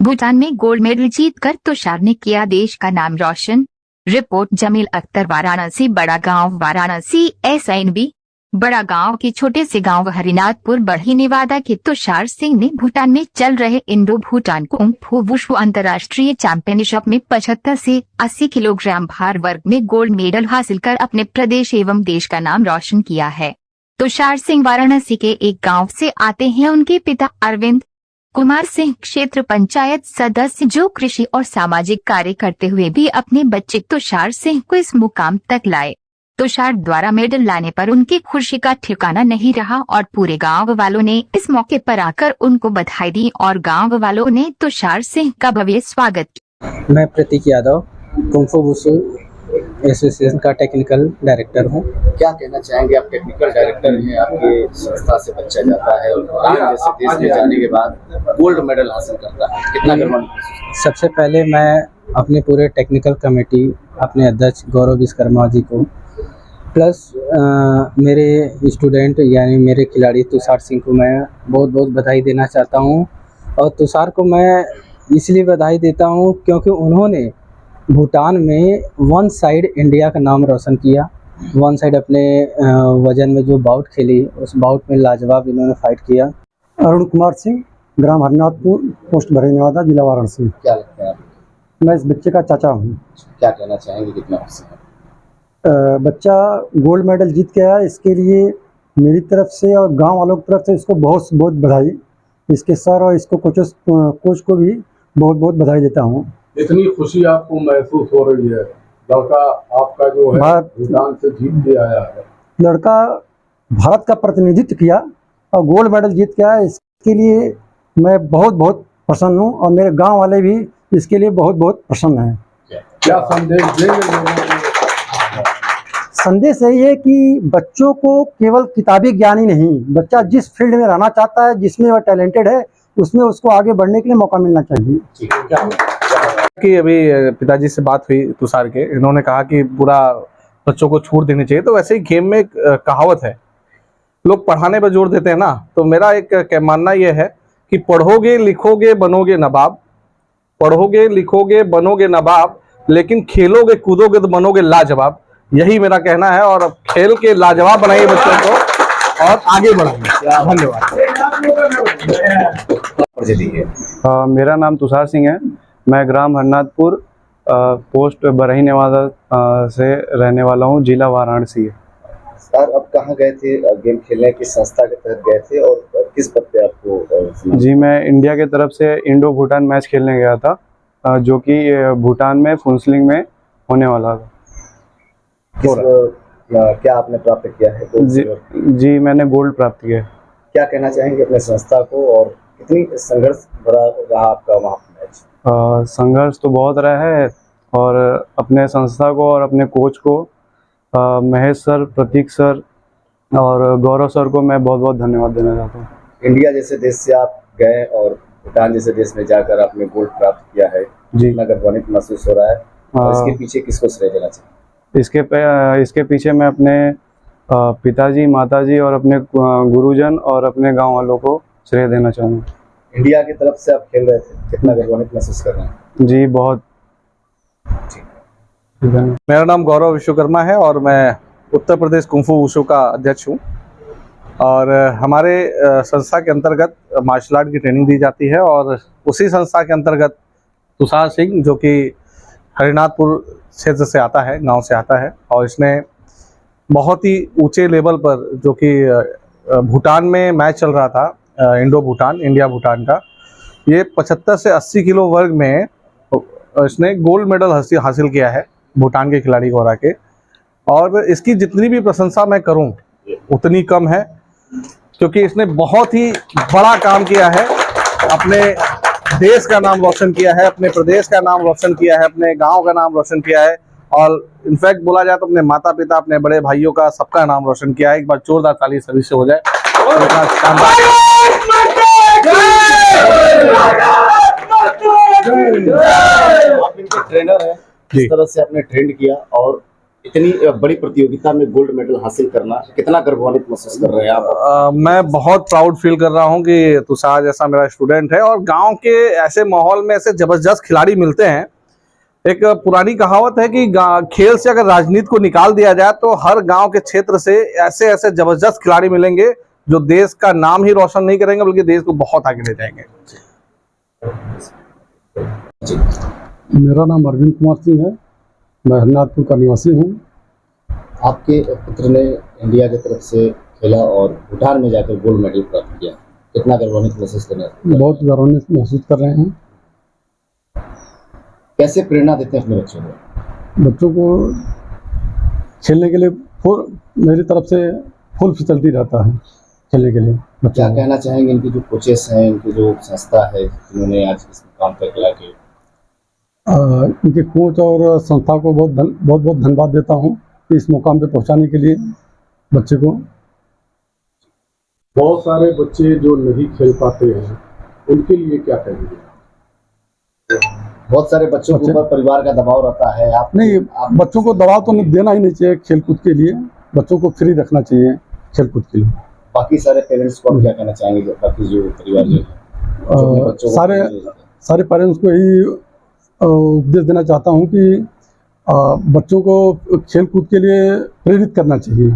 भूटान में gold medal जीतकर तुषार ने किया देश का नाम रोशन। रिपोर्ट जमील अख्तर, वाराणसी। बड़ा गांव वाराणसी SNB। बड़ा गांव के छोटे से गांव हरिनाथपुर बड़ी नेवादा के तुषार सिंह ने भूटान में चल रहे इंडो भूटान कुंग फू वुशु अंतर्राष्ट्रीय चैंपियनशिप में 75 से 80 किलोग्राम भार वर्ग में गोल्ड मेडल हासिल कर अपने प्रदेश एवं देश का नाम रोशन किया है। तुषार सिंह वाराणसी के एक गांव से आते हैं। उनके पिता अरविंद कुमार सिंह क्षेत्र पंचायत सदस्य, जो कृषि और सामाजिक कार्य करते हुए भी अपने बच्चे तुषार सिंह को इस मुकाम तक लाए। तुषार द्वारा मेडल लाने पर उनकी खुशी का ठिकाना नहीं रहा और पूरे गांव वालों ने इस मौके पर आकर उनको बधाई दी और गांव वालों ने तुषार सिंह का भव्य स्वागत किया। मैं प्रतीक यादव कुंग फू वुशु एसोसिएशन का टेक्निकल डायरेक्टर हूँ। क्या कहना चाहेंगे? आप टेक्निकल डायरेक्टर हैं, आपके संस्था से बच्चा जाता है और भूटान जैसे देश में जाने के बाद गोल्ड मेडल हासिल करता है, कितना गर्व महसूस? सबसे पहले मैं अपने पूरे टेक्निकल कमेटी, अपने अध्यक्ष गौरव विश्वकर्मा जी को, प्लस मेरे स्टूडेंट यानी मेरे खिलाड़ी तुषार सिंह को मैं बहुत बहुत बधाई देना चाहता हूँ। और तुषार को मैं इसलिए बधाई देता हूँ क्योंकि उन्होंने भूटान में वन साइड इंडिया का नाम रोशन किया। वन साइड अपने वजन में जो बाउट खेली, उस बाउट में लाजवाब इन्होंने फाइट किया। अरुण कुमार सिंह, ग्राम हरनाथपुर, पोस्ट बड़ी नेवादा, जिला वाराणसी। क्या लगता है आपको? मैं इस बच्चे का चाचा हूँ। क्या कहना चाहेंगे, कितना खुशी है? बच्चा गोल्ड मेडल जीत के आया, इसके लिए मेरी तरफ से और गांव वालों की तरफ से इसको बहुत बहुत बधाई। इसके सर और इसको कोच को भी बहुत बहुत बधाई देता हूँ। इतनी खुशी आपको महसूस हो रही है? लड़का आपका जो है भूटान से जीत के आया है। लड़का भारत का प्रतिनिधित्व किया और गोल्ड मेडल जीत के आया, इसके लिए मैं बहुत बहुत प्रसन्न हूँ और मेरे गांव वाले भी इसके लिए बहुत बहुत प्रसन्न हैं। क्या संदेश देंगे लोगों को? संदेश यही है कि बच्चों को केवल किताबी ज्ञान ही नहीं, बच्चा जिस फील्ड में रहना चाहता है, जिसमें वह टैलेंटेड है, उसमें उसको आगे बढ़ने के लिए मौका मिलना चाहिए। कि अभी पिताजी से बात हुई तुषार के, इन्होंने कहा कि पूरा बच्चों को छूट देनी चाहिए। तो वैसे ही गेम में एक कहावत है, लोग पढ़ाने पर जोर देते हैं ना, तो मेरा एक मानना यह है कि पढ़ोगे लिखोगे बनोगे नवाब, पढ़ोगे लिखोगे बनोगे नवाब, लेकिन खेलोगे कूदोगे तो बनोगे लाजवाब। यही मेरा कहना है और अब खेल के लाजवाब बनाइए बच्चों को और आगे बढ़ाइए। धन्यवाद। मेरा नाम तुषार सिंह है। मैं ग्राम हरनाथपुर, पोस्ट बरही नेवादा से रहने वाला हूँ, जिला वाराणसी है। सर, अब कहाँ गए थे गेम खेलने? किस संस्था के तहत गए थे और किस पद पे आपको? जी, मैं इंडिया के तरफ से इंडो भूटान मैच खेलने गया था, जो कि भूटान में फुनसलिंग में होने वाला था। क्या आपने प्राप्त किया है? जी, मैंने गोल्ड प्राप्त किया। क्या कहना चाहेंगे अपने संस्था को और कितनी संघर्ष भरा रहा आपका वहाँ मैच? संघर्ष तो बहुत रहा है और अपने संस्था को और अपने कोच को, महेश सर, प्रतीक सर और गौरव सर को मैं बहुत बहुत धन्यवाद देना चाहता हूँ। इंडिया जैसे देश से आप गए और भूटान जैसे देश में जाकर आपने गोल्ड प्राप्त किया है, जी, गर्वान्वित महसूस हो रहा है? और इसके पीछे किसको श्रेय देना चाहिए? इसके पीछे मैं अपने पिताजी, माताजी और अपने गुरुजन और अपने गांव वालों को श्रेय देना चाहूँगा। इंडिया की तरफ से आप खेल रहे थे, कितना गर्वान्वित महसूस कर रहे हैं? जी, बहुत। मेरा नाम गौरव विश्वकर्मा है और मैं उत्तर प्रदेश कुंग फू वुशु का अध्यक्ष हूँ। और हमारे संस्था के अंतर्गत मार्शल आर्ट की ट्रेनिंग दी जाती है और उसी संस्था के अंतर्गत तुषार सिंह, जो कि हरिनाथपुर क्षेत्र से आता है, गांव से आता है, और इसने बहुत ही ऊंचे लेवल पर, जो कि भूटान में मैच चल रहा था, इंडो भूटान, इंडिया भूटान का, ये 75 से 80 किलो वर्ग में इसने गोल्ड मेडल हासिल किया है भूटान के खिलाड़ी को हरा के। और इसकी जितनी भी प्रशंसा मैं करूं उतनी कम है, क्योंकि इसने बहुत ही बड़ा काम किया है, अपने देश का नाम रोशन किया है, अपने प्रदेश का नाम रोशन किया है, अपने गांव का नाम रोशन किया है और इनफैक्ट बोला जाए तो अपने माता पिता, अपने बड़े भाइयों का, सबका नाम रोशन किया है। एक बार जोरदार ताली सभी से हो जाए। आप इनके ट्रेनर हैं, किस तरह से आपने ट्रेंड किया और इतनी बड़ी प्रतियोगिता में गोल्ड मेडल हासिल करना कितना गर्वान्वित महसूस कर रहे हैं आप? मैं बहुत प्राउड फील कर रहा हूं कि तुषार जैसा मेरा स्टूडेंट है और गांव के ऐसे माहौल में ऐसे जबरदस्त खिलाड़ी मिलते हैं। एक पुरानी कहावत है कि खेल से अगर राजनीति को निकाल दिया जाए तो हर गांव के क्षेत्र से ऐसे ऐसे जबरदस्त खिलाड़ी मिलेंगे जो देश का नाम ही रोशन नहीं करेंगे बल्कि देश को बहुत आगे ले जाएंगे। मेरा नाम अरविंद कुमार सिंह है, मैं हरनाथपुर का निवासी हूँ। आपके पुत्र ने इंडिया की तरफ से खेला और भूटान में जाकर गोल्ड मेडल प्राप्त किया, कितना गर्वान्वित महसूस कर रहे हैं? बहुत गौरवान्वित महसूस कर रहे हैं। कैसे प्रेरणा देते हैं अपने बच्चों को? बच्चों को खेलने के लिए मेरी तरफ से फुल फैसिलिटी रहता है खेलने के लिए। क्या कहना चाहेंगे इनकी जो कोचेस हैं, इनकी जो संस्था है जिन्होंने आज इस मुकाम तक ला के? इनके कोच और संस्था को बहुत बहुत धन्यवाद देता हूँ कि इस मुकाम पे पहुँचाने के लिए बच्चे को। बहुत सारे बच्चे जो नहीं खेल पाते हैं उनके लिए क्या कहेंगे? बहुत सारे बच्चों के ऊपर परिवार का दबाव रहता है। आप बच्चों को दबाव तो देना ही नहीं चाहिए। खेलकूद के लिए बच्चों को फ्री रखना चाहिए खेलकूद के लिए। बाकी सारे पेरेंट्स को आप क्या कहना चाहेंगे? बाकी जो परिवार जो सारे पेरेंट्स को यही उपदेश देना चाहता हूँ कि बच्चों को खेल कूद के लिए प्रेरित करना चाहिए।